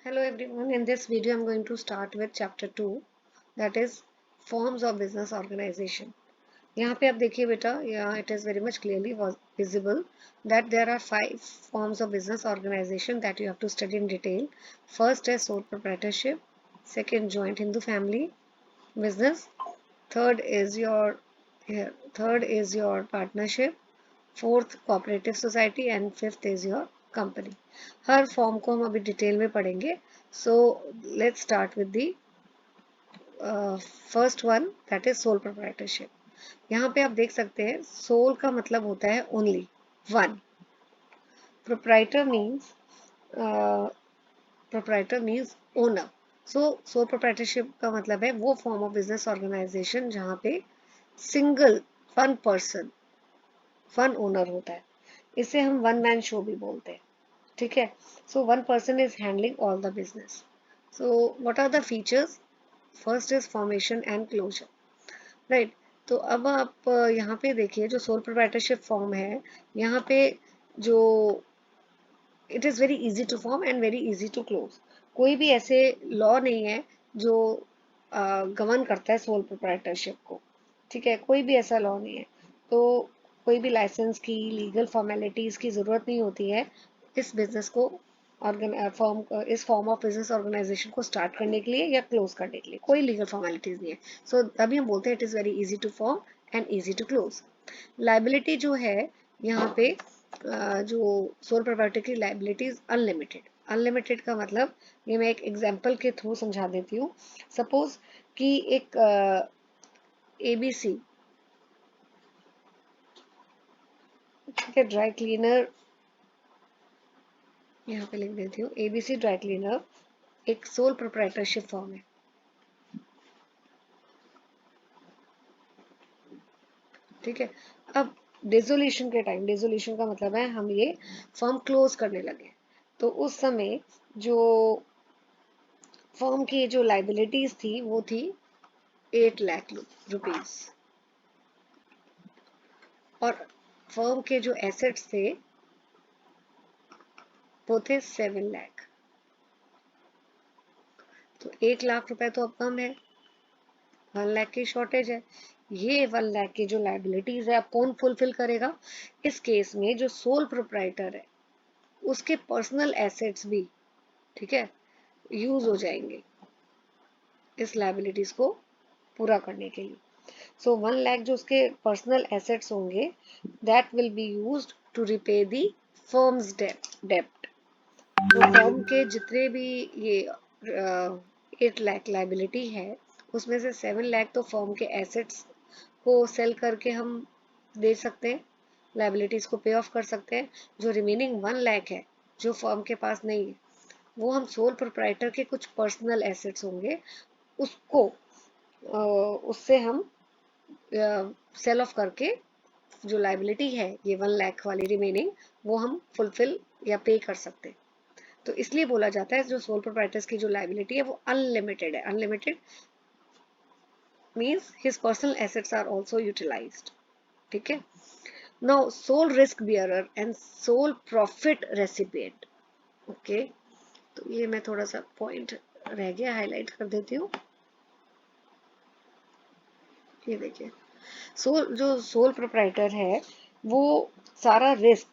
Hello everyone, in this video I'm going to start with chapter 2, that is forms of business organization. यहाँ पे आप देखिए बेटा, यहाँ it is very much clearly visible that there are 5 forms of business organization that you have to study in detail. First is sole proprietorship, second joint Hindu family business, third is your partnership, fourth cooperative society and fifth is your company. Her form को हम अभी detail में पढ़ेंगे. So let's start with the first one, that is sole proprietorship. यहाँ पे आप देख सकते हैं सोल का मतलब होता है only, one. Proprietor means owner. So sole proprietorship का मतलब है वो फॉर्म ऑफ बिजनेस ऑर्गेनाइजेशन जहाँ पे single one person one owner होता है. इसे हम वन मैन शो भी बोलते हैं. ठीक है. So one person is handling all the business. So what are the features? First is formation and closure. Right. तो अब आप यहाँ पे देखिए जो सोल प्रोप्राइटरशिप फॉर्म है, यहाँ पे जो it is very easy to form and very easy to close. कोई भी ऐसे लॉ नहीं है जो गवर्न करता है सोल प्रोप्राइटरशिप को. ठीक है, कोई भी ऐसा लॉ नहीं है. तो कोई भी लाइसेंस की, लीगल फॉर्मेलिटीज की जरूरत नहीं होती है इस बिजनेस को इस फॉर्म ऑफ बिजनेस ऑर्गेनाइजेशन को स्टार्ट करने के लिए या क्लोज करने के लिए. कोई लीगल फॉर्मेलिटीज नहीं है. सो तभी हम बोलते हैं it is very easy to form and easy to close. Liability जो है यहाँ पे, जो सोल प्रोप्राइटर की लाइबिलिटीज अनलिमिटेड. अनलिमिटेड का मतलब, ये मैं एक एग्जांपल के थ्रू समझा देती हूँ. सपोज कि एक एबीसी, ठीक है, ड्राई क्लीनर, यहाँ पे लिख देती हूँ एबीसी ड्राई क्लीनर एक सोल प्रोप्राइटरशिप फॉर्म है. ठीक है. अब डिसोल्यूशन के टाइम, डिसोल्यूशन का मतलब है हम ये फर्म क्लोज करने लगे, तो उस समय जो फर्म की जो लाइबिलिटीज थी वो थी 8 लाख रुपीज, और फर्म के जो एसेट्स थे वो थे 7 लाख. तो 1 लाख रुपए तो अब कम है, 1 लाख की शॉर्टेज है. ये 1 लाख की जो लाइबिलिटीज है अब कौन फुलफिल करेगा? इस केस में जो सोल प्रोप्राइटर है उसके पर्सनल एसेट्स भी, ठीक है, यूज हो जाएंगे इस लाइबिलिटीज को पूरा करने के लिए. सो 1 लाख जो उसके पर्सनल एसेट्स होंगे, that will be used to repay the firm's डेप्ट. तो फर्म के जितने भी ये 8 लाख लाइबिलिटी है, उसमें से 7 लाख तो फर्म के एसेट्स को सेल करके हम दे सकते हैं, लाइबिलिटीज को पे ऑफ कर सकते हैं. जो रिमेनिंग 1 लाख है जो फर्म के पास नहीं है, वो हम सोल प्रोप्राइटर के कुछ पर्सनल एसेट्स होंगे उसको उससे हम सेल ऑफ करके जो लाइबिलिटी है ये 1 लाख वाली रिमेनिंग, वो हम फुलफिल या पे कर सकते हैं. तो इसलिए बोला जाता है जो सोल प्रोप्राइटर्स की जो लाइबिलिटी है वो अनलिमिटेड है. Unlimited means his personal assets are also utilised. ठीक है. Now sole risk bearer and sole profit recipient. Okay, तो ये मैं थोड़ा सा पॉइंट रह गया, हाईलाइट कर देती हूँ. ये देखिए, सोल प्रोप्राइटर है वो सारा रिस्क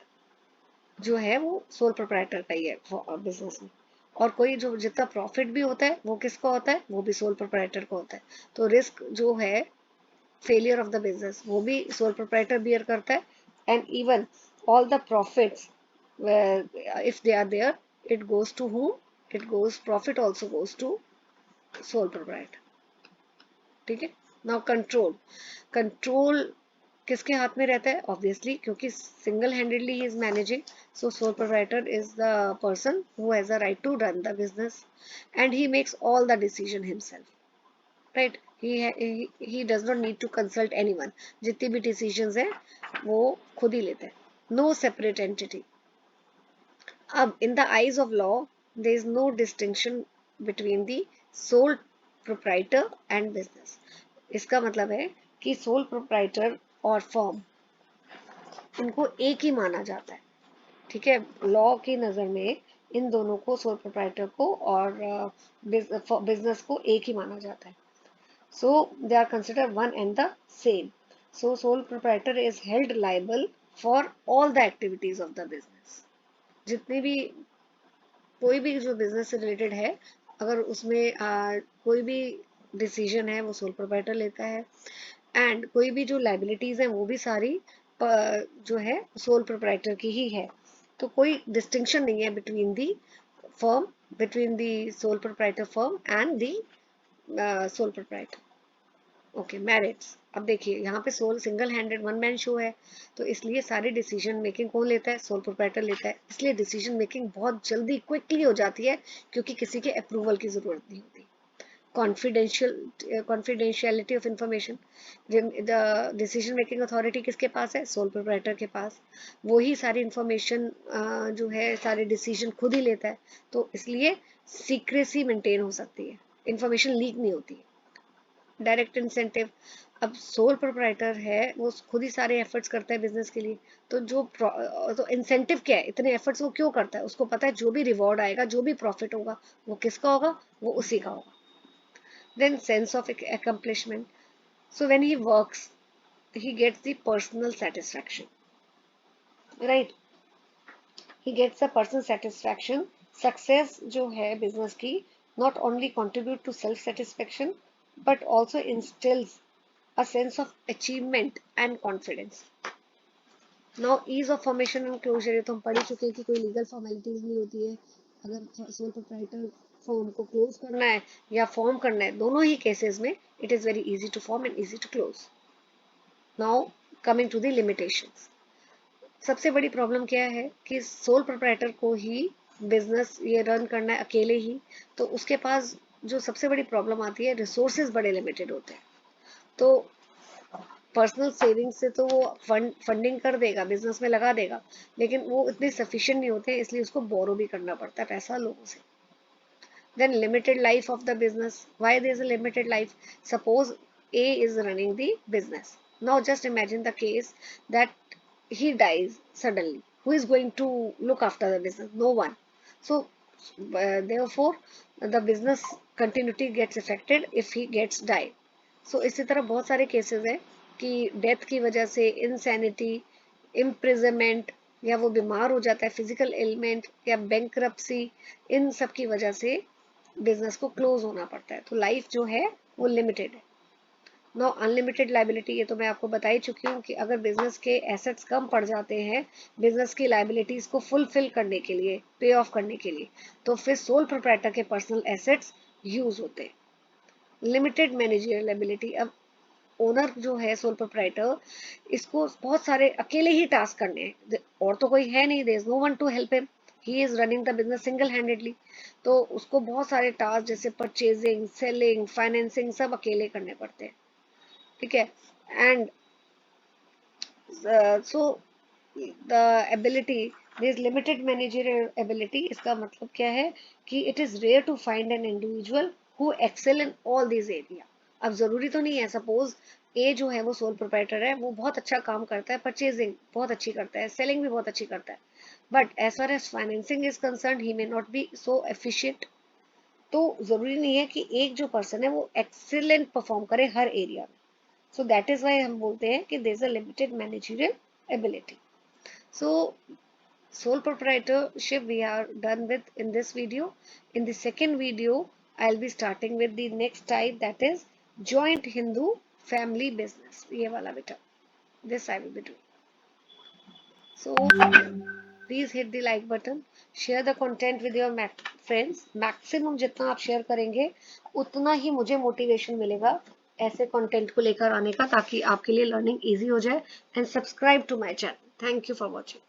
जो है वो सोल प्रोप्राइटर का ही है बिजनेस में. और कोई जो जितना प्रॉफिट भी होता है वो किसका होता है? वो भी सोल प्रोप्राइटर का होता है. तो रिस्क जो है फेलियर ऑफ द बिजनेस वो भी सोल प्रोप्राइटर बियर करता है. And even all the profits, if they are there, it goes to whom? It goes, profit also goes to sole proprietor. ठीक है. Now control. कंट्रोल किसके हाथ में रहता है? ऑब्वियसली, क्योंकि single handedly he is managing. So sole proprietor is the person who has a right to run the business and he makes all the decision himself. Right. he does not need to consult anyone. जितनी भी decisions है वो खुद ही लेता है. No separate entity. अब in the eyes of law there is no distinction between the sole proprietor and business. इसका मतलब है कि सोल प्रोप्राइटर और फर्म, इनको एक ही माना जाता है. ठीक है. लॉ की नजर में इन दोनों को, सोल प्रोप्राइटर को और बिजनेस को एक ही माना जाता है. So they are considered one and the same. So sole proprietor is held liable for all the activities of the business. जितनी भी कोई भी जो बिजनेस से रिलेटेड है, अगर उसमें कोई भी डिसीजन है वो सोल प्रोप्राइटर लेता है. एंड कोई भी जो लाइबिलिटीज है वो भी सारी जो है सोल प्रोप्राइटर की ही है. तो कोई डिस्टिंक्शन नहीं है between the firm, between the sole proprietor firm and the sole proprietor. Okay, merits. अब देखिए यहाँ पे sole single handed one man show है, तो इसलिए सारी डिसीजन मेकिंग कौन लेता है? सोल प्रोप्राइटर लेता है. इसलिए डिसीजन मेकिंग बहुत जल्दी क्विकली हो जाती है, क्योंकि किसी के अप्रूवल की जरूरत नहीं होती. Confidentiality of information, the decision making authority किसके पास है? सोल प्रोप्राइटर के पास. वही सारी इंफॉर्मेशन जो है, सारे डिसीजन खुद ही लेता है, तो इसलिए सीक्रेसी मेंटेन हो सकती है, इंफॉर्मेशन लीक नहीं होती है. Direct incentive. अब सोल प्रोप्राइटर है, वो खुद ही सारे एफर्ट्स करता है बिजनेस के लिए, तो तो इंसेंटिव क्या है? इतने एफर्ट्स वो क्यों करता है? उसको पता है जो भी रिवॉर्ड आएगा, जो भी प्रॉफिट होगा, वो किसका होगा? वो उसी का होगा. Then sense of accomplishment. So when he works, he gets the personal satisfaction, right? He gets the personal satisfaction. Success जो है बिजनेस की, not only contribute to self satisfaction but also instills a sense of achievement and confidence. Now ease of formation and closure, ये तो हम पढ़ ही चुके हैं कि कोई लीगल फॉर्मेलिटीज नहीं होती है. अगर सोल प्रोप्राइटर फॉर्म को क्लोज करना है या फॉर्म करना है, दोनों ही केसेस में it is very easy to form and easy to close. Now coming to the limitations. सबसे बड़ी प्रॉब्लम क्या है कि सोल प्रोप्राइटर को ही बिजनेस ये रन करना है अकेले ही, तो उसके पास जो सबसे बड़ी प्रॉब्लम आती है, रिसोर्सेज बड़े लिमिटेड होते हैं. तो पर्सनल सेविंग से तो वो फंडिंग कर देगा, बिजनेस में लगा देगा, लेकिन वो इतने सफिशिएंट नहीं होते, इसलिए उसको बोरो भी करना पड़ता है पैसा लोगों से. Then limited life of the business. Why there is a limited life? Suppose A is running the business. Now just imagine the case that he dies suddenly. Who is going to look after the business? No one. So therefore the business continuity gets affected if he gets died. So इसी तरह बहुत सारे cases हैं कि death की वजह से, insanity, imprisonment, या वो बीमार हो जाता है, फिजिकल एलिमेंट या बैंकरप्सी, इन सब की वजह से बिजनेस को क्लोज होना पड़ता है. तो लाइफ जो है वो लिमिटेड है. नो अनलिमिटेड लाइबिलिटी, ये तो मैं आपको बता ही चुकी हूँ कि अगर बिजनेस के एसेट्स कम पड़ जाते हैं बिजनेस की लाइबिलिटीज को फुलफिल करने के लिए, पे ऑफ करने के लिए, तो फिर सोल प्रोप्राइटर के पर्सनल एसेट्स यूज होते हैं. Limited managerial ability. अब ओनर जो है सोल प्रोप्राइटर, इसको बहुत सारे अकेले ही टास्क करने हैं, और तो कोई है नहीं, there is no one to help him, he is running the business single handedly. तो उसको बहुत सारे टास्क जैसे परचेजिंग, सेलिंग, फाइनेंसिंग सब अकेले करने पड़ते हैं. ठीक है. And so the ability, there is limited managerial ability. इसका मतलब क्या है कि it is rare to find an individual who excel in all this area. अब जरूरी तो नहीं है, सपोज ए जो है वो सोल प्रोप्राइटर है, वो बहुत अच्छा काम करता है, परचेजिंग बहुत अच्छी करता है, सेलिंग भी बहुत अच्छी करता है, but as far as financing is concern he may not be so efficient. तो जरूरी नहीं है कि एक जो पर्सन है वो एक्सीलेंट परफॉर्म करे हर एरिया में. सो दैट इज वाई हम बोलते हैं कि there is a limited managerial ability. So sole proprietorship we are done with in this video. In the second video I'll be starting with the next type, that is joint Hindu family business. ये वाला बेटा, this I will be doing. So please hit the like button, share the content with your friends. maximum जितना आप share करेंगे उतना ही मुझे motivation मिलेगा ऐसे कंटेंट को लेकर आने का, ताकि आपके लिए लर्निंग इजी हो जाए. And subscribe to my channel. Thank you for watching.